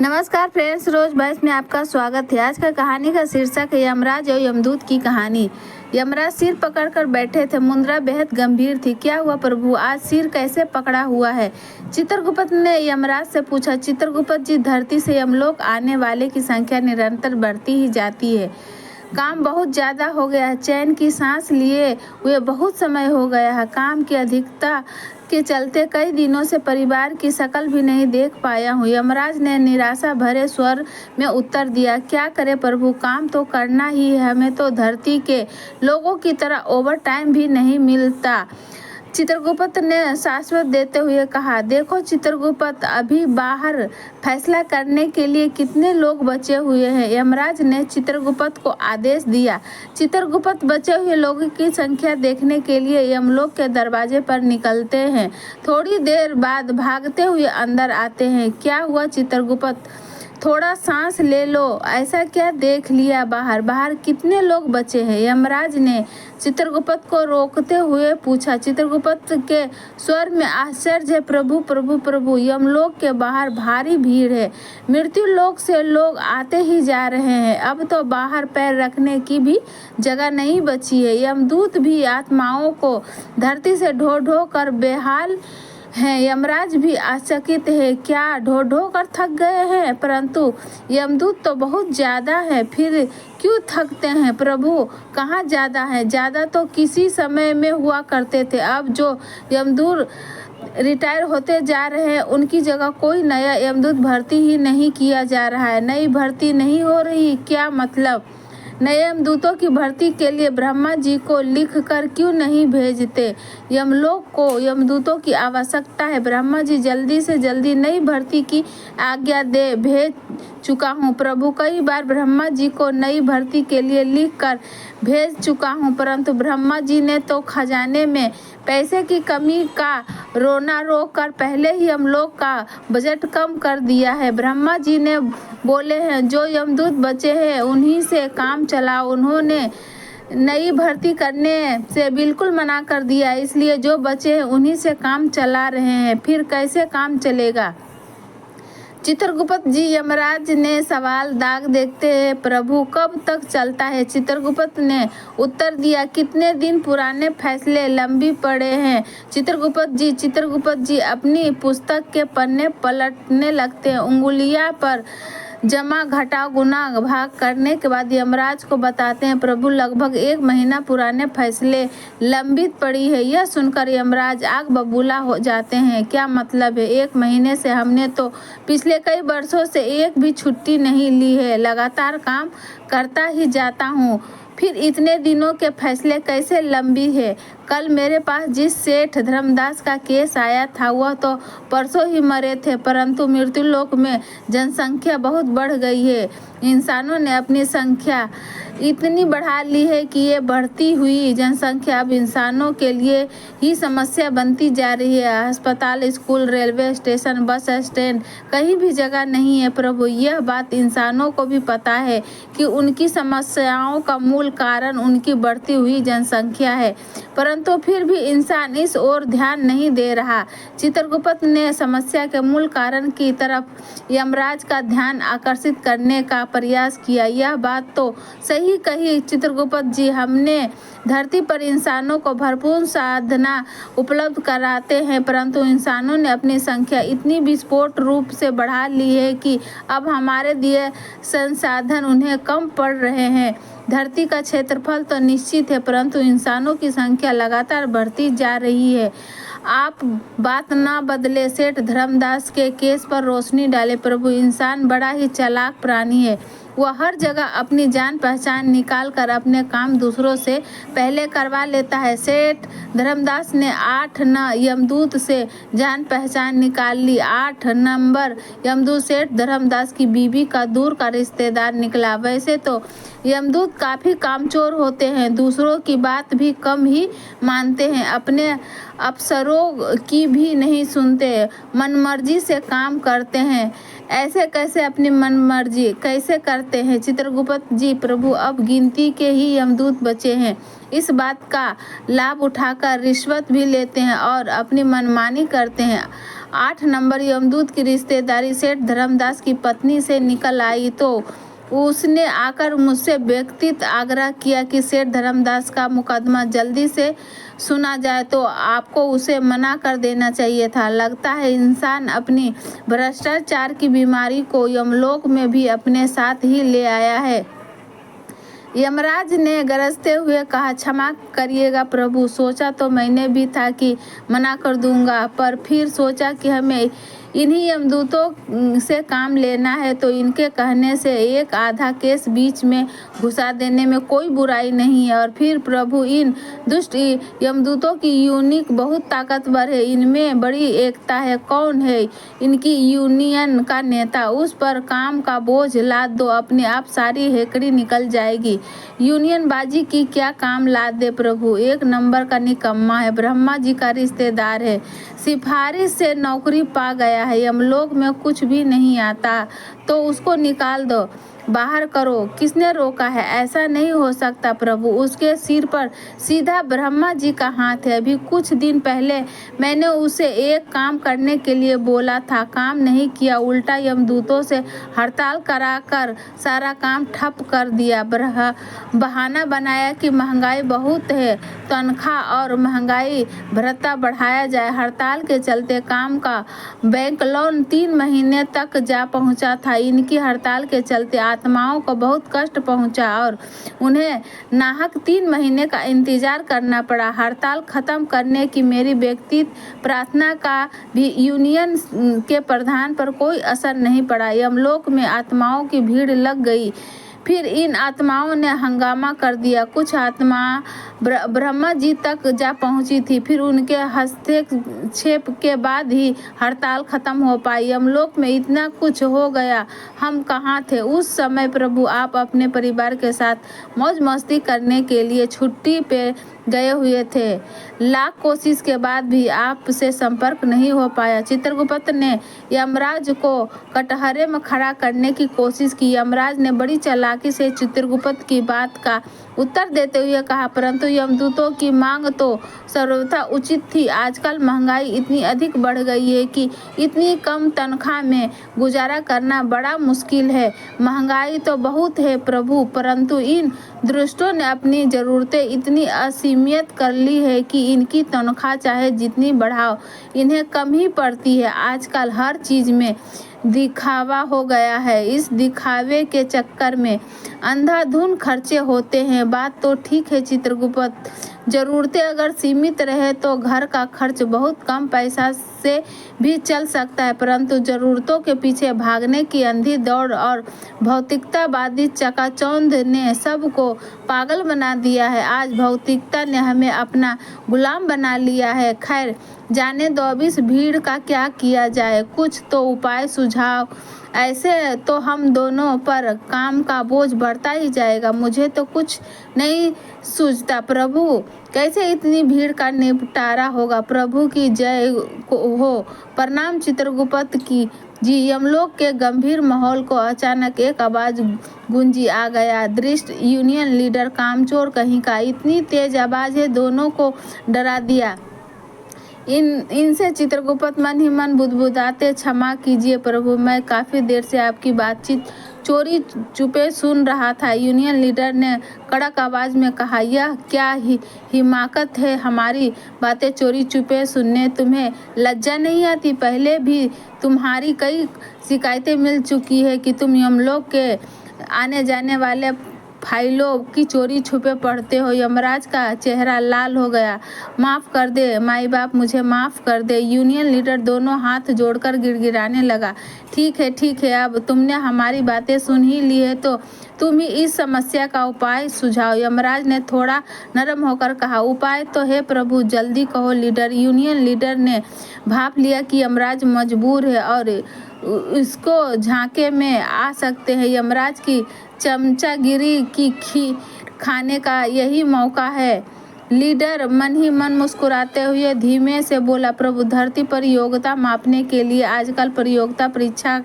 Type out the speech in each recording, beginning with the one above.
नमस्कार फ्रेंड्स, रोज बहस में आपका स्वागत है। आज का कहानी का शीर्षक है यमराज और यमदूत की कहानी। यमराज सिर पकड़कर बैठे थे। मुद्रा बेहद गंभीर थी। क्या हुआ प्रभु, आज सिर कैसे पकड़ा हुआ है? चित्रगुप्त ने यमराज से पूछा। चित्रगुप्त जी, धरती से यमलोक आने वाले की संख्या निरंतर बढ़ती ही जाती है। काम बहुत ज़्यादा हो गया है। चैन की सांस लिए हुए बहुत समय हो गया है। काम की अधिकता के चलते कई दिनों से परिवार की शक्ल भी नहीं देख पाया हूँ। यमराज ने निराशा भरे स्वर में उत्तर दिया। क्या करें प्रभु, काम तो करना ही है। हमें तो धरती के लोगों की तरह ओवर टाइम भी नहीं मिलता। चित्रगुप्त ने शाश्वत देते हुए कहा। देखो चित्रगुप्त, अभी बाहर फैसला करने के लिए कितने लोग बचे हुए हैं? यमराज ने चित्रगुप्त को आदेश दिया। चित्रगुप्त बचे हुए लोगों की संख्या देखने के लिए यमलोक के दरवाजे पर निकलते हैं। थोड़ी देर बाद भागते हुए अंदर आते हैं। क्या हुआ चित्रगुप्त, थोड़ा सांस ले लो। ऐसा क्या देख लिया? बाहर कितने लोग बचे हैं? यमराज ने चित्रगुप्त को रोकते हुए पूछा। चित्रगुप्त के स्वर में आश्चर्य है। प्रभु, यमलोक के बाहर भारी भीड़ है। मृत्यु लोक से लोग आते ही जा रहे हैं। अब तो बाहर पैर रखने की भी जगह नहीं बची है। यमदूत भी आत्माओं को धरती से ढो ढो कर बेहाल हैं। यमराज भी आश्चर्यचकित है। क्या ढो ढो कर थक गए हैं? परंतु यमदूत तो बहुत ज्यादा है। फिर क्यों थकते हैं प्रभु? कहाँ ज्यादा है? ज्यादा तो किसी समय में हुआ करते थे। अब जो यमदूत रिटायर होते जा रहे हैं उनकी जगह कोई नया यमदूत भर्ती ही नहीं किया जा रहा है। नई भर्ती नहीं हो रही? क्या मतलब? नए यमदूतों की भर्ती के लिए ब्रह्मा जी को लिख कर क्यों नहीं भेजते? यमलोक को यमदूतों की आवश्यकता है। ब्रह्मा जी जल्दी से जल्दी नई भर्ती की आज्ञा दे। भेज चुका हूँ प्रभु। कई बार ब्रह्मा जी को नई भर्ती के लिए लिख कर भेज चुका हूँ, परंतु ब्रह्मा जी ने तो खजाने में पैसे की कमी का रोना रोक कर पहले ही यमलोक का बजट कम कर दिया है। ब्रह्मा जी ने बोले हैं जो यमदूत बचे हैं उन्हीं से काम चलाओ। उन्होंने नई भर्ती करने से बिल्कुल मना कर दिया, इसलिए जो बचे हैं उन्हीं से काम चला रहे हैं। फिर कैसे काम चलेगा? चित्रगुप्त जी, यमराज ने सवाल दाग देखते हैं। प्रभु, कब तक चलता है? चित्रगुप्त ने उत्तर दिया। कितने दिन पुराने फैसले लंबी पड़े हैं। चित्रगुप्त जी अपनी पुस्तक के पन्ने पलटने लगते हैं। उंगलियां पर जमा घटाव गुना भाग करने के बाद यमराज को बताते हैं। प्रभु, लगभग 1 महीना पुराने फैसले लंबित पड़ी है। यह सुनकर यमराज आग बबूला हो जाते हैं। क्या मतलब है? 1 महीने से? हमने तो पिछले कई वर्षों से एक भी छुट्टी नहीं ली है। लगातार काम करता ही जाता हूँ। फिर इतने दिनों के फैसले कैसे लंबी है? कल मेरे पास जिस सेठ धर्मदास का केस आया था वह तो परसों ही मरे थे, परंतु मृत्यु लोक में जनसंख्या बहुत बढ़ गई है। इंसानों ने अपनी संख्या इतनी बढ़ा ली है कि ये बढ़ती हुई जनसंख्या अब इंसानों के लिए ही समस्या बनती जा रही है। अस्पताल, school, railway station, bus stand, कहीं भी जगह नहीं है प्रभु। यह बात इंसानों को भी पता है कि उनकी समस्याओं का मूल कारण उनकी बढ़ती हुई जनसंख्या है, परंतु फिर भी इंसान इस ओर ध्यान नहीं दे रहा। चित्रगुप्त ने समस्या के मूल कारण की तरफ यमराज का ध्यान आकर्षित करने का प्रयास किया। यह बात तो सही कही चित्रगुप्त जी, हमने धरती पर इंसानों को भरपूर साधना उपलब्ध कराते हैं, परंतु इंसानों ने अपनी संख्या इतनी विस्फोट रूप से बढ़ा ली है कि अब हमारे दिए संसाधन उन्हें कम पड़ रहे हैं। धरती का क्षेत्रफल तो निश्चित है, परंतु इंसानों की संख्या लगातार बढ़ती जा रही है। आप बात ना बदले। सेठ धर्मदास के केस पर रोशनी डाले। प्रभु, इंसान बड़ा ही चालाक प्राणी है। वह हर जगह अपनी जान पहचान निकाल कर अपने काम दूसरों से पहले करवा लेता है। सेठ धर्मदास ने 8 यमदूत से जान पहचान निकाल ली। 8 नंबर यमदूत सेठ धर्मदास की बीवी का दूर का रिश्तेदार निकला। वैसे तो यमदूत काफी कामचोर होते हैं, दूसरों की बात भी कम ही मानते हैं, अपने अफसरों की भी नहीं सुनते, मनमर्जी से काम करते हैं। ऐसे कैसे अपनी मनमर्जी कैसे करते हैं चित्रगुप्त जी? प्रभु, अब गिनती के ही यमदूत बचे हैं। इस बात का लाभ उठाकर रिश्वत भी लेते हैं और अपनी मनमानी करते हैं। 8 नंबर यमदूत की रिश्तेदारी सेठ धर्मदास की पत्नी से निकल आई तो उसने आकर मुझसे व्यक्तिगत आग्रह किया कि सेठ धर्मदास का मुकदमा जल्दी से सुना जाए, तो आपको उसे मना कर देना चाहिए था। लगता है इंसान अपनी भ्रष्टाचार की बीमारी को यमलोक में भी अपने साथ ही ले आया है। यमराज ने गरजते हुए कहा, क्षमा करिएगा प्रभु, सोचा तो मैंने भी था कि मना कर दूंगा, पर फिर सोचा कि हमें इन्हीं यमदूतों से काम लेना है तो इनके कहने से एक आधा केस बीच में घुसा देने में कोई बुराई नहीं है। और फिर प्रभु, इन दुष्ट यमदूतों की यूनिक बहुत ताकतवर है, इनमें बड़ी एकता है। कौन है इनकी यूनियन का नेता? उस पर काम का बोझ लाद दो, अपने आप सारी हेकड़ी निकल जाएगी। यूनियन बाजी की क्या काम लाद दे प्रभु, एक नंबर का निकम्मा है, ब्रह्मा जी का रिश्तेदार है, सिफारिश से नौकरी पा गया है, यमलोक में कुछ भी नहीं आता तो उसको निकाल दो, बाहर करो। किसने रोका है? ऐसा नहीं हो सकता प्रभु, उसके सिर पर सीधा ब्रह्मा जी का हाथ है। अभी कुछ दिन पहले मैंने उसे एक काम करने के लिए बोला था, काम नहीं किया, उल्टा यमदूतों से हड़ताल कराकर सारा काम ठप कर दिया। बहाना बनाया कि महंगाई बहुत है, तनख्वाह और महंगाई भत्ता बढ़ाया जाए। हड़ताल के चलते काम का बैंक लोन 3 महीने तक जा पहुंचा था। इनकी हड़ताल के चलते आत्माओं को बहुत कष्ट पहुंचा और उन्हें नाहक 3 महीने का इंतजार करना पड़ा। हड़ताल खत्म करने की मेरी व्यक्तिगत प्रार्थना का भी यूनियन के प्रधान पर कोई असर नहीं पड़ा। यमलोक में आत्माओं की भीड़ लग गई। फिर इन आत्माओं ने हंगामा कर दिया। कुछ आत्मा ब्रह्मा जी तक जा पहुंची थी, फिर उनके हस्तक्षेप के बाद ही हड़ताल खत्म हो पाई। यमलोक में इतना कुछ हो गया, हम कहाँ थे उस समय प्रभु? आप अपने परिवार के साथ मौज मस्ती करने के लिए छुट्टी पे गए हुए थे। लाख कोशिश के बाद भी आपसे संपर्क नहीं हो पाया। चित्रगुप्त ने यमराज को कटहरे में खड़ा करने की कोशिश की। यमराज ने बड़ी चालाकी से चित्रगुप्त की बात का उत्तर देते हुए कहा, परंतु यमदूतों की मांग तो सर्वथा उचित थी। आजकल महंगाई इतनी अधिक बढ़ गई है कि इतनी कम तनख्वाह में गुजारा करना बड़ा मुश्किल है। महंगाई तो बहुत है प्रभु, परंतु इन दुष्टों ने अपनी ज़रूरतें इतनी असीमित कर ली है कि इनकी तनख्वाह चाहे जितनी बढ़ाओ इन्हें कम ही पड़ती है। आजकल हर चीज़ में दिखावा हो गया है, इस दिखावे के चक्कर में अंधाधुंध खर्चे होते हैं। बात तो ठीक है चित्रगुप्त, ज़रूरतें अगर सीमित रहे तो घर का खर्च बहुत कम पैसा से भी चल सकता है, परंतु ज़रूरतों के पीछे भागने की अंधी दौड़ और भौतिकतावादी चकाचौंध ने सबको पागल बना दिया है। आज भौतिकता ने हमें अपना गुलाम बना लिया है। खैर जाने दो, अब इस भीड़ का क्या किया जाए, कुछ तो उपाय सुझाव, ऐसे तो हम दोनों पर काम का बोझ बढ़ता ही जाएगा। मुझे तो कुछ नहीं सूझता प्रभु, कैसे इतनी भीड़ का निपटारा होगा। प्रभु की जय हो। प्रणाम चित्रगुप्त की जी। यमलोक के गंभीर माहौल को अचानक एक आवाज गूंजी आ गया, दृष्ट यूनियन लीडर कामचोर कहीं का। इतनी तेज आवाज है दोनों को डरा दिया। इनसे चित्रगुप्त मन ही मन बुदबुदाते, क्षमा कीजिए प्रभु, मैं काफ़ी देर से आपकी बातचीत चोरी चुपे सुन रहा था। यूनियन लीडर ने कड़क आवाज़ में कहा, यह क्या हिमाकत है हमारी बातें चोरी चुपे सुनने? तुम्हें लज्जा नहीं आती? पहले भी तुम्हारी कई शिकायतें मिल चुकी है कि तुम यमलोक के आने जाने वाले फाइलों की चोरी छुपे पढ़ते हो। यमराज का चेहरा लाल हो गया। माफ़ कर दे माई बाप, मुझे माफ़ कर दे। यूनियन लीडर दोनों हाथ जोड़कर गिड़गिड़ाने लगा। ठीक है, अब तुमने हमारी बातें सुन ही ली है तो तुम ही इस समस्या का उपाय सुझाओ। यमराज ने थोड़ा नरम होकर कहा, उपाय तो है प्रभु, जल्दी कहो लीडर। यूनियन लीडर ने भाप लिया कि यमराज मजबूर है और इसको झांके में आ सकते हैं। यमराज की चमचागिरी की खीर खाने का यही मौका है। लीडर मन ही मन मुस्कुराते हुए धीमे से बोला, प्रभु, धरती पर योग्यता मापने के लिए आजकल प्रतियोगिता परीक्षा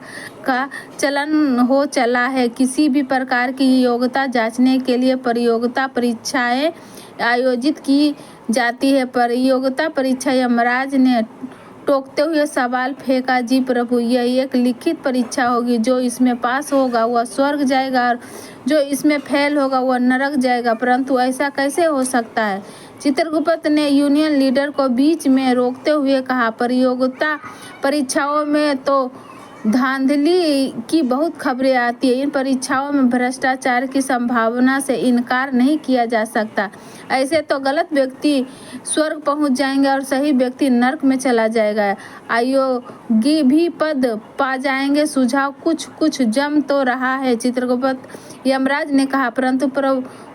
का चलन हो चला है। किसी भी प्रकार की योग्यता जांचने के लिए प्रतियोगिता परीक्षाएं आयोजित की जाती है। प्रतियोगिता परीक्षा यमराज ने टोकते हुए सवाल फेंका, जी प्रभु, यह एक लिखित परीक्षा होगी। जो इसमें पास होगा वह स्वर्ग जाएगा और जो इसमें फेल होगा वह नरक जाएगा। परंतु ऐसा कैसे हो सकता है? चित्रगुप्त ने यूनियन लीडर को बीच में रोकते हुए कहा, प्रतियोगिता परीक्षाओं में तो धांधली की बहुत खबरें आती है। इन परीक्षाओं में भ्रष्टाचार की संभावना से इनकार नहीं किया जा सकता। ऐसे तो गलत व्यक्ति स्वर्ग पहुंच जाएंगे और सही व्यक्ति नरक में चला जाएगा। आयोगी भी पद पा जाएंगे। सुझाव कुछ जम तो रहा है, चित्रगुप्त यमराज ने कहा। परंतु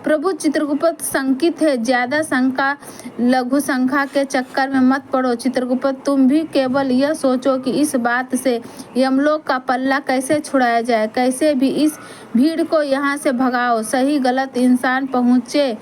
प्रभु, चित्रगुप्त शंकित है। ज्यादा शंका लघु शंका के चक्कर में मत पड़ो चित्रगुप्त। तुम भी केवल यह सोचो कि इस बात से यमलोक का पल्ला कैसे छुड़ाया जाए। कैसे भी इस भीड़ को यहाँ से भगाओ। सही गलत इंसान पहुँचे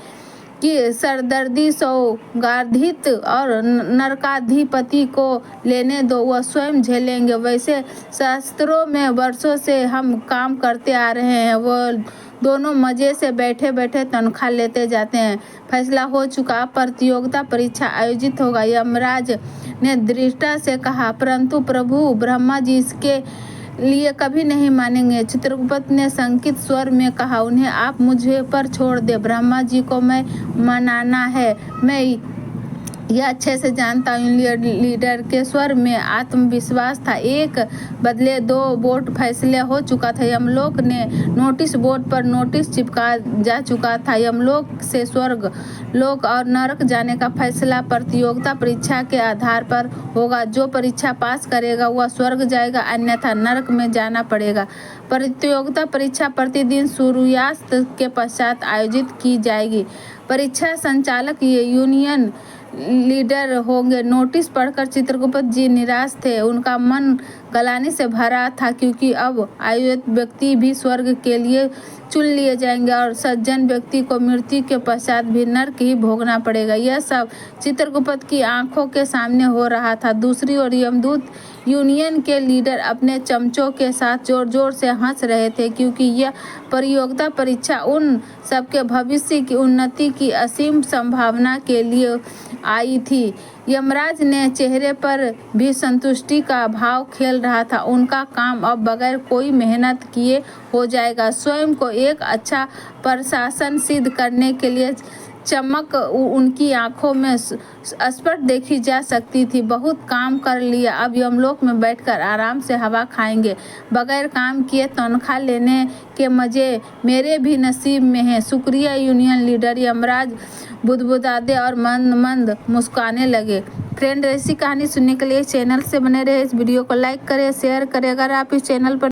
कि सरदर्दी सौगार्धित और नरकाधिपति को लेने दो, वह स्वयं झेलेंगे। वैसे शास्त्रों में वर्षों से हम काम करते आ रहे हैं। वो दोनों मजे से बैठे बैठे तनख्वाह लेते जाते हैं। फैसला हो चुका, प्रतियोगिता परीक्षा आयोजित होगा, यमराज ने दृढ़ता से कहा। परंतु प्रभु, ब्रह्मा जी इसके लिए कभी नहीं मानेंगे, चित्रगुप्त ने शंकित स्वर में कहा। उन्हें आप मुझे पर छोड़ दे। ब्रह्मा जी को मैं मनाना है। मैं यह अच्छे से जानता हूँ। लीडर के स्वर में आत्मविश्वास था। एक बदले दो वोट फैसले हो चुका था। यमलोक ने नोटिस बोर्ड पर नोटिस चिपका जा चुका था। यमलोक से स्वर्ग लोक और नरक जाने का फैसला प्रतियोगिता परीक्षा के आधार पर होगा। जो परीक्षा पास करेगा वह स्वर्ग जाएगा, अन्यथा नरक में जाना पड़ेगा। प्रतियोगिता परीक्षा प्रतिदिन सूर्यास्त के पश्चात आयोजित की जाएगी। परीक्षा संचालक यूनियन लीडर होंगे। नोटिस पढ़कर चित्रगुप्त जी निराश थे। उनका मन गलानी से भरा था, क्योंकि अब आयोजित व्यक्ति भी स्वर्ग के लिए चुन लिए जाएंगे और सज्जन व्यक्ति को मृत्यु के पश्चात भी नरक ही भोगना पड़ेगा। यह सब चित्रगुप्त की आंखों के सामने हो रहा था। दूसरी ओर यमदूत यूनियन के लीडर अपने चमचों के साथ जोर जोर से हंस रहे थे, क्योंकि यह प्रतियोगिता परीक्षा उन सबके भविष्य की उन्नति की असीम संभावना के लिए आई थी। यमराज ने चेहरे पर भी संतुष्टि का भाव खेल रहा था। उनका काम अब बगैर कोई मेहनत किए हो जाएगा। स्वयं को एक अच्छा प्रशासन सिद्ध करने के लिए चमक उनकी आंखों में स्पष्ट देखी जा सकती थी। बहुत काम कर लिया, अब यमलोक में बैठकर आराम से हवा खाएंगे। बगैर काम किए तनख्वाह लेने के मजे मेरे भी नसीब में हैं। शुक्रिया यूनियन लीडर। यमराज बुदबुदाते और मंद मंद मुस्कुराने लगे। फ्रेंड, ऐसी कहानी सुनने के लिए चैनल से बने रहे। इस वीडियो को लाइक करें, शेयर करें। अगर आप इस चैनल पर